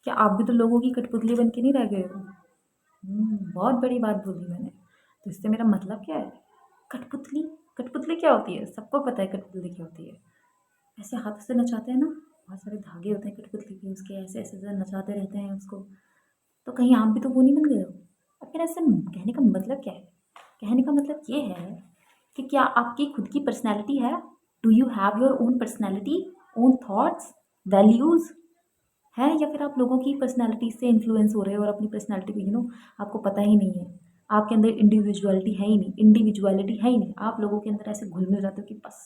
क्या आप भी तो लोगों की कठपुतली बन के नहीं रह गए हो? बहुत बड़ी बात बोली मैंने। तो इससे मेरा मतलब क्या है? कठपुतली, कठपुतली क्या होती है? सबको पता है कठपुतली क्या होती है। ऐसे हाथ से नचाते हैं ना, बहुत सारे धागे होते हैं कठपुतली के, उसके ऐसे-ऐसे ऐसे नचाते रहते हैं उसको। तो कहीं आप भी तो वो नहीं बन गए हो? और फिर ऐसे कहने का मतलब क्या है? कहने का मतलब ये है कि क्या आपकी खुद की पर्सनैलिटी है? Do you have your own personality, own thoughts, values? है, या फिर आप लोगों की पर्सनैलिटी से इन्फ्लुएंस हो रहे हो और अपनी पर्सनैलिटी को आपको पता ही नहीं है। आपके अंदर इंडिविजुअलिटी है ही नहीं, इंडिविजुअलिटी है ही नहीं। आप लोगों के अंदर ऐसे घुल-मिल जाते हो कि बस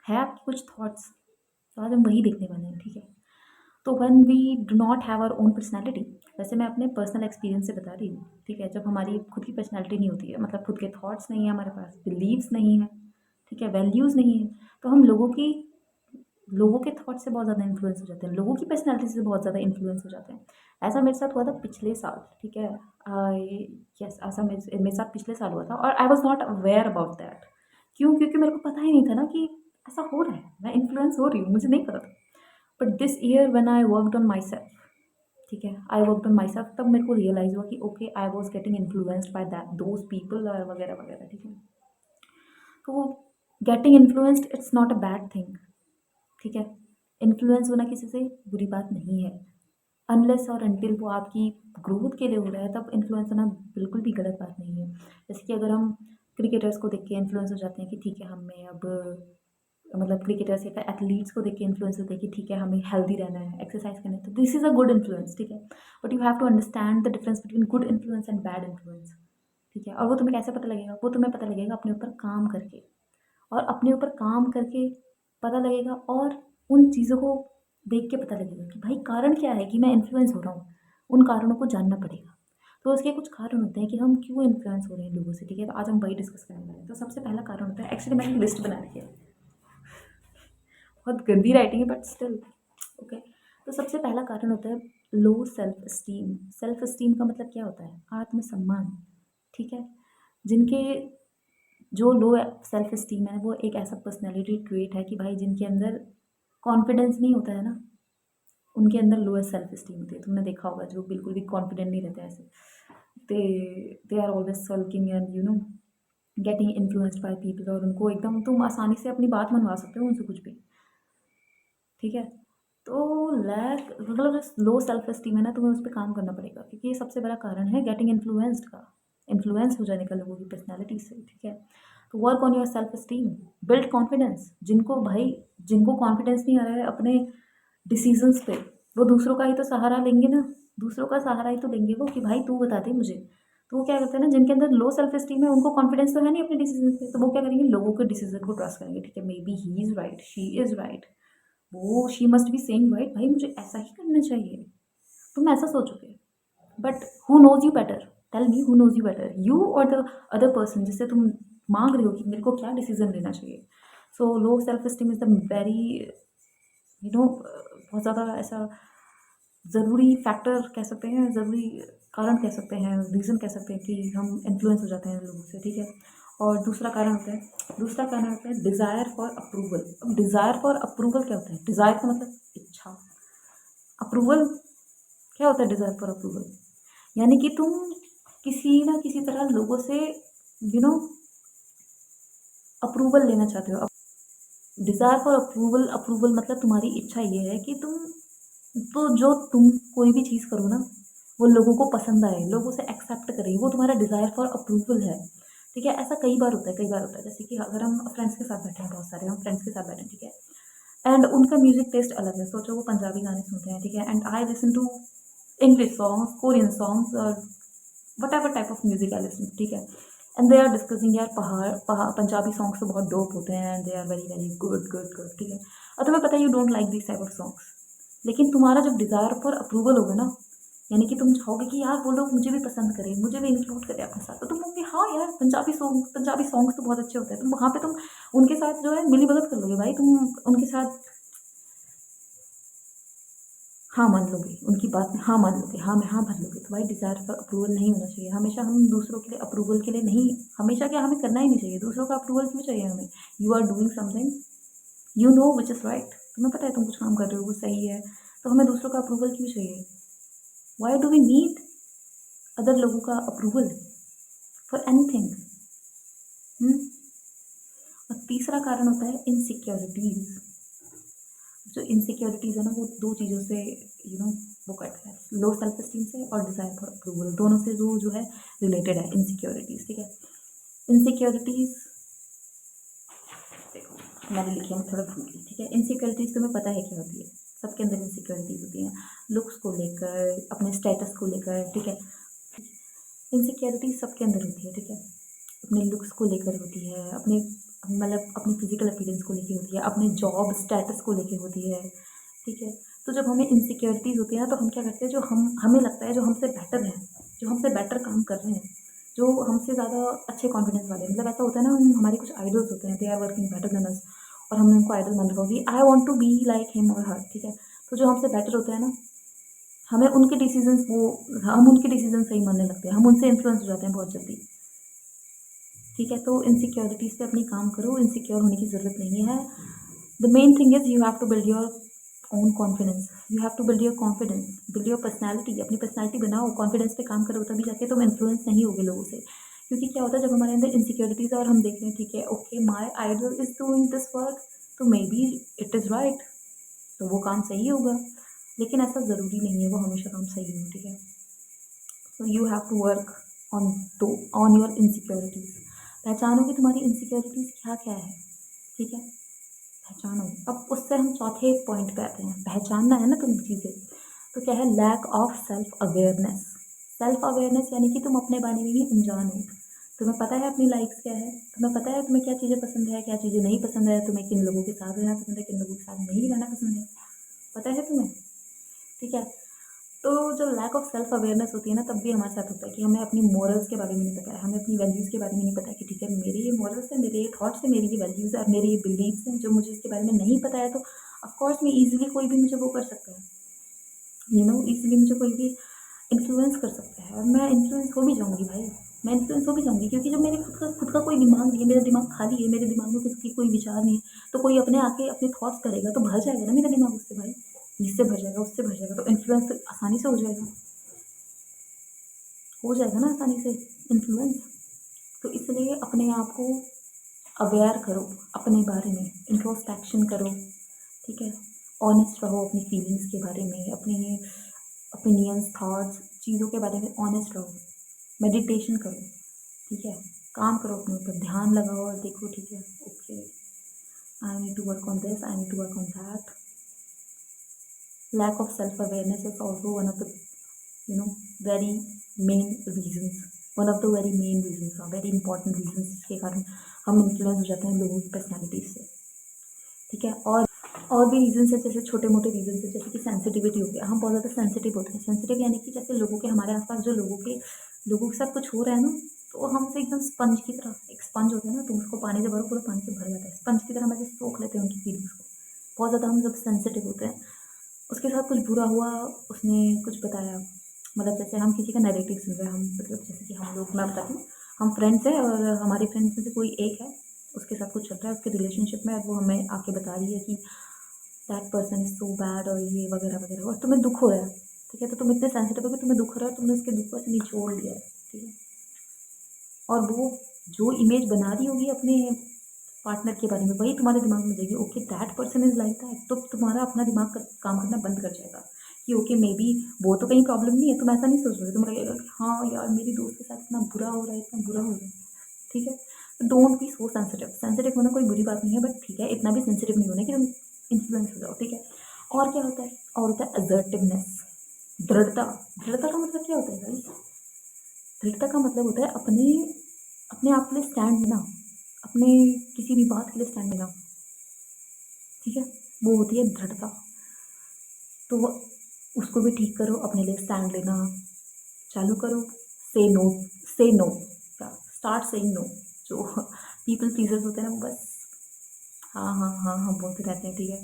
है आपके कुछ थॉट्स। तो आज हम वही देखने वाले हैं, ठीक है? तो when we do not have our own personality, वैसे मैं अपने पर्सनल एक्सपीरियंस से बता रही हूँ, ठीक है? जब हमारी खुद की पर्सनैलिटी नहीं होती है, मतलब खुद के थॉट्स नहीं है हमारे पास, बिलीव्स नहीं है, ठीक है? वैल्यूज़ नहीं है, तो हम लोगों के थॉट से बहुत ज़्यादा इन्फ्लुएंस हो जाते हैं, लोगों की पर्सनैलिटी से बहुत ज़्यादा इन्फ्लुएंस हो जाते हैं। ऐसा मेरे साथ हुआ था पिछले साल, ठीक है? आई यस, ऐसा मेरे साथ पिछले साल हुआ था और I was not aware about that. क्यों? क्योंकि मेरे को पता ही नहीं था ना कि ऐसा हो रहा है, मैं इन्फ्लुएंस हो रही हूँ, मुझे नहीं पता था। But this year when I worked on my self, ठीक है? I worked on my self, तब मेरे को रियलाइज़ हुआ कि okay, I was getting influenced by that those people और वगैरह-वगैरह, ठीक है? तो getting influenced it's not a bad thing, ठीक है? इन्फ्लुएंस होना किसी से बुरी बात नहीं है। अनलेस और अनटिल वो आपकी ग्रोथ के लिए हो रहा है, तब इन्फ्लुएंस होना बिल्कुल भी गलत बात नहीं है। जैसे कि अगर हम क्रिकेटर्स को देख के इन्फ्लुएंस हो जाते हैं कि ठीक है, हमें अब मतलब क्रिकेटर्स या फिर एथलीट्स को देख के इन्फ्लुएंस होते हैं कि ठीक है, हमें हेल्दी रहना है, एक्सरसाइज करना है, तो this is a good influence, ठीक है? But you have to understand the difference between good influence and bad influence, ठीक है? और वो तुम्हें कैसे पता लगेगा? वो तुम्हें पता लगेगा अपने ऊपर काम करके। और अपने ऊपर काम करके पता लगेगा, और उन चीज़ों को देख के पता लगेगा कि भाई कारण क्या है कि मैं इन्फ्लुएंस हो रहा हूँ। उन कारणों को जानना पड़ेगा। तो उसके कुछ कारण होते हैं कि हम क्यों इन्फ्लुएंस हो रहे हैं लोगों से, ठीक है? तो आज हम वही डिस्कस करने वाले हैं। तो सबसे पहला कारण होता है, एक्चुअली मैंने लिस्ट बना रखी है, बहुत गंदी राइटिंग है बट स्टिल ओके। तो सबसे पहला कारण होता है लो सेल्फ एस्टीम। सेल्फ एस्टीम का मतलब क्या होता है? आत्मसम्मान, ठीक है? जिनके जो लो सेल्फ एस्टीम है, वो एक ऐसा पर्सनैलिटी ट्रेट है कि भाई जिनके अंदर कॉन्फिडेंस नहीं होता है ना, उनके अंदर लोएस्ट सेल्फ एस्टीम होती है। तुमने देखा होगा जो बिल्कुल भी कॉन्फिडेंट नहीं रहते ऐसे, they they are always sulking and getting influenced by people, और उनको एकदम तुम आसानी से अपनी बात मनवा सकते हो उनसे कुछ भी, ठीक है? तो लैक मतलब जो लो सेल्फ एस्टीम है ना, तुम्हें उस पर काम करना पड़ेगा, क्योंकि ये सबसे बड़ा कारण है गेटिंग इन्फ्लुएंस्ड का, इन्फ्लुएंस हो जाने का लोगों की पर्सनैलिटी से, ठीक है? तो work on your self esteem, build confidence. जिनको कॉन्फिडेंस नहीं आ रहा है अपने डिसीजंस पे, वो दूसरों का ही तो सहारा लेंगे ना, दूसरों का सहारा ही तो लेंगे वो कि भाई तू बता दे मुझे। तो वो क्या करते हैं ना, जिनके अंदर लो सेल्फ एस्टीम है, उनको कॉन्फिडेंस तो है नहीं अपने डिसीजन पे, तो वो क्या करेंगे, लोगों के डिसीजन को ट्रस्ट करेंगे, ठीक है? Maybe he is right, she is right, वो she must be saying right, भाई मुझे ऐसा ही करना चाहिए। तुम ऐसा सोचोगे, but who knows you better? Tell me, who knows you better, you और द अदर पर्सन जिससे तुम मांग रहे हो कि मेरे को क्या डिसीजन लेना चाहिए? So low self esteem is the very बहुत ज़्यादा ऐसा ज़रूरी फैक्टर कह सकते हैं, ज़रूरी कारण कह सकते हैं, रीज़न कह सकते हैं कि हम इन्फ्लुएंस हो जाते हैं लोगों से, ठीक है? और दूसरा कारण होता है डिज़ायर फॉर अप्रूवल। अब डिज़ायर फॉर अप्रूवल क्या होता है? डिज़ायर का मतलब इच्छा, अप्रूवल क्या होता है? डिज़ायर फॉर अप्रूवल यानी कि तुम किसी ना किसी तरह लोगों से यू नो अप्रूवल लेना चाहते हो। डिज़ायर फॉर अप्रूवल, अप्रूवल मतलब तुम्हारी इच्छा ये है कि जो तुम कोई भी चीज़ करो ना, वो लोगों को पसंद आए, लोग उसे एक्सेप्ट करें, वो तुम्हारा डिज़ायर फॉर अप्रूवल है, ठीक है? ऐसा कई बार होता है, जैसे कि अगर हम फ्रेंड्स के साथ बैठे हैं, बहुत सारे हम फ्रेंड्स के साथ बैठे हैं, ठीक है? एंड उनका म्यूज़िक टेस्ट अलग है, सोचो वो पंजाबी गाने सुनते हैं, ठीक है? And I listen to English songs, Korean songs, और whatever type of music I listen, ठीक है? एंड दे आर डिस्कसिंग यार पंजाबी सॉन्ग्स तो बहुत डोप होते हैं, and they are very very good good good, ठीक है? और तुम्हें पता है you don't like this type of songs, लेकिन तुम्हारा जब डिज़ायर फॉर अप्रूवल होगा ना, यानी कि तुम चाहोगे कि यार वो लोग मुझे भी पसंद करें, मुझे भी इंक्लूड करें अपने साथ, तो तुम कहोगे हाँ यार पंजाबी सॉन्ग्स तो बहुत अच्छे होते हैं, तुम वहाँ पे तुम उनके साथ जो है मिली भगत कर लोगे भाई, तुम उनके साथ हाँ मान लोगे, उनकी बात में हाँ मान लोगे, हाँ में हाँ भर लोगे। तो भाई डिज़ायर फॉर अप्रूवल नहीं होना चाहिए हमेशा। हम दूसरों के लिए अप्रूवल के लिए नहीं, हमेशा क्या हमें करना ही नहीं चाहिए, दूसरों का अप्रूवल क्यों चाहिए हमें? You are doing something you know which is right, तुम्हें पता है तुम कुछ काम कर रहे हो वो सही है, तो हमें दूसरों का अप्रूवल क्यों चाहिए? Why do we need other लोगों का अप्रूवल फॉर एनीथिंग? और तीसरा कारण होता है इनसिक्योरिटीज़। जो इनसिक्योरिटीज़ है ना, वो दो चीज़ों से वो करता है, लो सेल्फ एस्टीम से और डिज़ायर फॉर अप्रूवल, दोनों से जो है रिलेटेड है इनसिक्योरिटीज़। ठीक है, इनसिक्योरिटीज़ देखो मैंने लिखी है, मैं थोड़ा भूल गई। ठीक है, इनसिक्योरिटीज़ तुम्हें पता है क्या होती है? सबके अंदर इनसिक्योरिटीज़ होती हैं, लुक्स को लेकर, अपने स्टेटस को लेकर। ठीक है, इनसिक्योरिटीज़ सबके अंदर होती है। ठीक है, अपने लुक्स को लेकर होती है, अपने मतलब अपने फिजिकल अपीयरेंस को लेकर होती है, अपने जॉब स्टेटस को लेकर होती है। ठीक है, तो जब हमें इनसिक्योरिटीज़ होती है ना, तो हम क्या करते हैं, जो हमें लगता है जो हमसे बेटर है, जो हमसे बेटर काम कर रहे हैं, जो हमसे ज़्यादा अच्छे कॉन्फिडेंस वाले हैं, मतलब ऐसा होता है ना, हम हमारे कुछ आइडल्स होते हैं, they are working better than us, और हमने उनको आइडल मान रखा होगी, I want to be like him और हर। ठीक है, तो जो हमसे बेटर होते हैं ना, हमें उनके डिसीजंस हम उनके डिसीजन सही मानने लगते हैं, हम उनसे इन्फ्लुएंस हो जाते हैं बहुत जल्दी। ठीक है, तो इनसिक्योरिटीज़ पे अपनी काम करो, इनसिक्योर होने की ज़रूरत नहीं है। The main thing is you have to build your own confidence, you have to build your confidence, build your personality, अपनी पर्सनैलिटी बनाओ, कॉन्फिडेंस पे काम करो, तभी जाके तुम इन्फ्लुएंस नहीं होगे लोगों से। क्योंकि क्या होता है, जब हमारे अंदर इनसिक्योरिटीज़ है और हम देख रहे हैं, ठीक है, okay my idol is doing this work, तो maybe it is right, तो वो काम सही होगा। लेकिन ऐसा ज़रूरी नहीं है वो हमेशा काम सही हो। ठीक है, so you have to work on दो ऑन योर इनसिक्योरिटीज़। पहचानो कि तुम्हारी इनसिक्योरिटीज़ क्या क्या है। ठीक है, पहचानो। अब उससे हम चौथे पॉइंट पे आते हैं, पहचानना है ना तुम्हें चीज़ें, तो क्या है, lack of self awareness. Self awareness यानी कि तुम अपने बारे में ही अनजान हो, तुम्हें पता है अपनी लाइक्स क्या है, तुम्हें पता है तुम्हें क्या चीज़ें पसंद है, क्या चीज़ें नहीं पसंद है, तुम्हें किन लोगों के साथ रहना पसंद है, किन लोगों के साथ नहीं रहना पसंद है, पता है तुम्हें। ठीक है, तो जब लैक ऑफ सेल्फ अवेयरनेस होती है ना, तब भी हमारे साथ होता है कि हमें अपनी मॉरल्स के बारे में नहीं पता है, हमें अपनी वैल्यूज़ के बारे में नहीं पता है कि ठीक है, मेरे ये मॉरल्स हैं, मेरे ये थॉट्स हैं, मेरी ये वैल्यूज़ है और मेरे ये बिलीव्स हैं, जो मुझे इसके बारे में नहीं पता है, तो ऑफकोर्स मैं ईजिली कोई भी मुझे वो कर सकता है, ईजिली मुझे कोई भी इन्फ्लुएंस कर सकता है, और मैं इन्फ्लुएंस हो भी जाऊँगी भाई, मैं इन्फ्लुएंस हो भी जाऊँगी, क्योंकि जब मेरे खुद का कोई दिमाग नहीं है, मेरा दिमाग खाली है, मेरे दिमाग में खुद की कोई विचार नहीं है, तो कोई अपने आके अपने थॉट्स करेगा तो भर जाएगा ना मेरा दिमाग उससे भाई, इससे भर जाएगा, उससे भर जाएगा, तो इन्फ्लुएंस आसानी से हो जाएगा ना आसानी से इन्फ्लुएंस। तो इसलिए अपने आप को अवेयर करो, अपने बारे में इंट्रोस्पेक्शन करो। ठीक है, ऑनेस्ट रहो अपनी फीलिंग्स के बारे में, अपने ओपिनियंस, थॉट्स, चीज़ों के बारे में ऑनेस्ट रहो, मेडिटेशन करो। ठीक है, काम करो अपने ऊपर, ध्यान लगाओ और देखो, ठीक है, okay I need to work on this, I need to work on that. lack of self awareness is also one of the very main reasons, one of the very main reasons, very important reasons जिसके कारण हम influence हो जाते हैं लोगों की personality से। ठीक है, और भी रीजंस है, जैसे छोटे मोटे रीजंस है, जैसे कि सेंसिटिविटी हो गया, हम बहुत ज़्यादा सेंसिटिव होते हैं। सेंसिटिव यानी कि जैसे लोगों के, हमारे आसपास जो लोगों के साथ कुछ हो रहा है ना, तो हमसे एकदम स्पंज की तरह, एक स्पंज होता है ना, तुम उसको पानी से भरो, पूरा पानी से भर जाता है, स्पंज की तरह हम ऐसे सोख लेते हैं उनकी फीलिंग्स को। बहुत ज़्यादा हम जब सेंसिटिव होते हैं, उसके साथ कुछ बुरा हुआ, उसने कुछ बताया, मतलब जैसे हम किसी का नेगेटिव सुन रहे हैं, हम मतलब जैसे कि हम लोग, मैं बताती हूँ, हम फ्रेंड्स हैं और हमारे फ्रेंड्स में से कोई एक है, उसके साथ कुछ चल रहा है उसके रिलेशनशिप में, और वो हमें आके बता रही है कि that person is so bad और ये वगैरह वगैरह, और तुम्हें दुख हो रहा है। ठीक है, तो तुम इतने सेंसिटिव हो कि तुम्हें दुख हो रहा है, तुमने उसके दुख को ऐसे निचोड़ लिया है। ठीक है, और वो जो इमेज बना रही होगी अपने पार्टनर के बारे में, वही तुम्हारे दिमाग में जाएगी, okay that person is like that, तो तुम्हारा अपना दिमाग काम करना बंद कर जाएगा कि ओके मे बी वो तो कहीं प्रॉब्लम नहीं है, तुम ऐसा नहीं सोच रहे, तुम लगेगा कि हाँ यार मेरी दोस्त के साथ इतना बुरा हो रहा है, इतना बुरा हो रहा है। ठीक है, तो don't be so sensitive, sensitive होना कोई बुरी बात नहीं है, बट ठीक है, इतना भी सेंसिटिव नहीं होना कि तुम इन्फ्लुएंस हो जाओ। ठीक है, और क्या होता है, और होता है असर्टिवनेस, दृढ़ता। दृढ़ता का मतलब क्या होता है भाई? दृढ़ता का मतलब होता है अपने अपने आप के लिए स्टैंड लेना, अपने किसी भी बात के लिए स्टैंड लेना। ठीक है, वो होती है दृढ़ता। तो उसको भी ठीक करो, अपने लिए स्टैंड लेना चालू करो, से नो, से नो, स्टार्ट सेइंग नो। जो पीपल प्लीजर्स होते हैं ना, वो बस हाँ हाँ हाँ हाँ बोलते रहते हैं। ठीक है,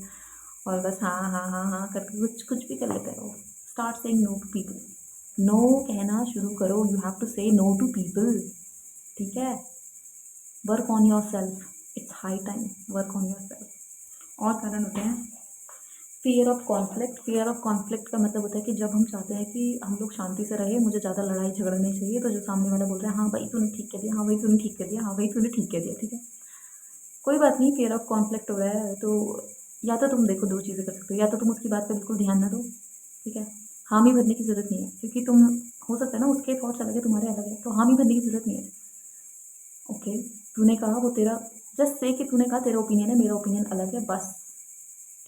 और बस हाँ हाँ हाँ हाँ करके कुछ कुछ भी कर लेते हैं वो। Start saying no to people, no कहना शुरू करो, you have to say no to people. ठीक है, work on yourself, it's high time, work on yourself. और कारण होते हैं फियर ऑफ कॉन्फ्लिक्ट का मतलब होता है कि जब हम चाहते हैं कि हम लोग शांति से रहे, मुझे ज़्यादा लड़ाई झगड़ा नहीं चाहिए, तो जो सामने वाला बोल रहा है हाँ भाई तूने ठीक कर दिया, हाँ भाई तूने ठीक कर दिया, हाँ भाई तूने ठीक कर दिया, ठीक है, कोई बात नहीं, फियर ऑफ कॉन्फ्लिक्ट हो रहा है तो या तो तुम देखो दो चीज़ें कर सकते हो, या तो तुम उसकी बात पे बिल्कुल ध्यान ना दो, ठीक है, हामी भरने की ज़रूरत नहीं है, क्योंकि तुम, हो सकता है ना उसके थॉट्स अलग है तुम्हारे अलग है, तो हामी भरने की ज़रूरत नहीं है। ओके, तूने कहा वो तेरा, जस्ट से कि तूने कहा तेरा ओपिनियन है, मेरा ओपिनियन अलग है, बस,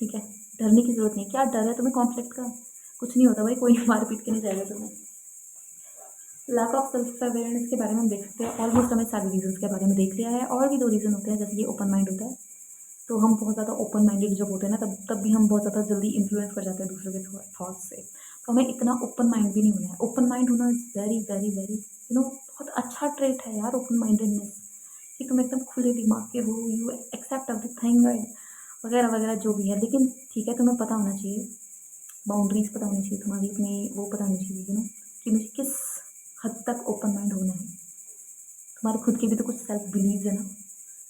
ठीक है, डरने की ज़रूरत नहीं है। क्या डर है तुम्हें कॉन्फ्लिक्ट का? कुछ नहीं होता भाई, कोई मार पीट के नहीं जाएगा तुम्हें। लैक ऑफ सेल्फ अवेयरनेस के बारे में हम देख सकते हैं, ऑलमोस्ट हमें सारे रीजंस के बारे में देख लिया है, और भी दो रीज़न होते हैं, जैसे कि ओपन माइंड होता है, तो हम बहुत ज़्यादा ओपन माइंडेड जब होते हैं ना, तब भी हम बहुत ज़्यादा जल्दी इन्फ्लुएंस कर जाते हैं दूसरों के थॉट्स से, तो हमें इतना ओपन माइंड भी नहीं होना है। ओपन माइंड होना इज़ वेरी वेरी वेरी बहुत अच्छा ट्रेट है यार, ओपन माइंडेडनेस, कि तुम एकदम खुले दिमाग के हो, यू एक्सेप्ट एवरीथिंग वगैरह वगैरह जो भी है, लेकिन ठीक है, तुम्हें पता होना चाहिए, बाउंड्रीज पता होनी चाहिए तुम्हारी, अपनी वो पता होनी चाहिए कि मुझे किस हद तक ओपन माइंड होना है। तुम्हारे खुद के भी तो कुछ सेल्फ बिलीव है ना,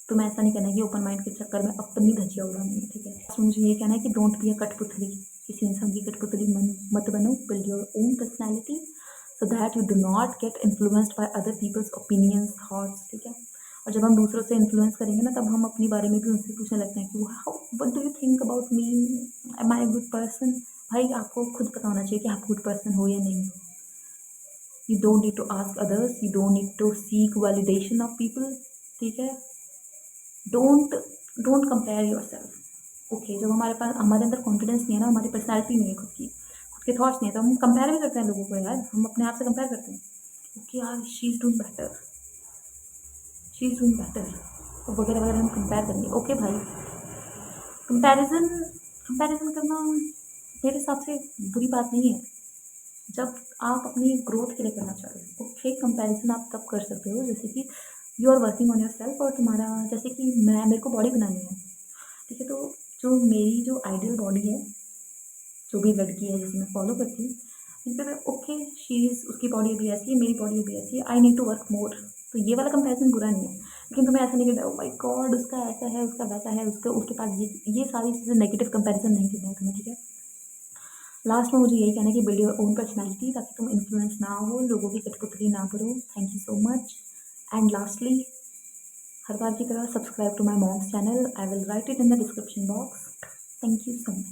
तुम्हें ऐसा नहीं करना है कि ओपन माइंड के चक्कर में अपनी धज्जियाँ उड़ानी है, ठीक है। तो मुझे ये कहना है कि डोंट बी अ कठपुतली, किसी इंसान की कठपुतली मत बनो, build your own personality so that you do not get influenced by other people's opinions thoughts, ठीक है। और जब हम दूसरों से इन्फ्लुएंस करेंगे ना, तब हम अपने बारे में भी उनसे पूछने लगते हैं कि how what do you think about me, am I a good person. भाई आपको खुद पता होना चाहिए कि आप गुड पर्सन हो या नहीं हो। You don't need to ask others, you don't need to seek validation of people, ठीक है। Don't don't compare yourself. Okay, जब हमारे अंदर कॉन्फिडेंस नहीं है ना, हमारी पर्सनैलिटी नहीं है, खुद के थॉट्स नहीं है, तो हम कंपेयर भी करते हैं लोगों को यार, हम अपने आप से कंपेयर करते हैं, ओके यार she is doing better, she is doing better, तो वगैरह वगैरह हम कंपेयर करेंगे। ओके भाई, कंपैरिजन कंपैरिजन करना मेरे हिसाब से बुरी बात नहीं है, जब आप अपनी ग्रोथ के लिए करना चाह रहे हो। ओके, कंपैरिजन आप तब कर सकते हो जैसे कि you are working on yourself, और तुम्हारा, जैसे कि मेरे को बॉडी बनानी है, ठीक है, तो जो मेरी जो आइडियल बॉडी है, जो भी लड़की है जिसे मैं फॉलो करती हूँ, जिस पर ओके शी इज़, उसकी बॉडी अभी ऐसी है, मेरी बॉडी अभी ऐसी है, I need to work more, तो ये वाला कंपैरिजन बुरा नहीं है। लेकिन तुम्हें ऐसा नहीं करना, ओ माय गॉड उसका ऐसा है, उसका वैसा है, उसका उसके पास ये सारी चीज़ें, नेगेटिव कंपैरिजन नहीं करना है तुम्हें, ठीक है। लास्ट में मुझे यही कहना है कि बिल्ड योर ओन पर्सनैलिटी, ताकि तुम इन्फ्लुएंस ना हो, लोगों की कठपुतली ना करो। Thank you so much. And lastly, हर बार की तरह subscribe to my mom's channel, I will write it in the description box. Thank you so much.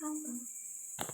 Bye bye.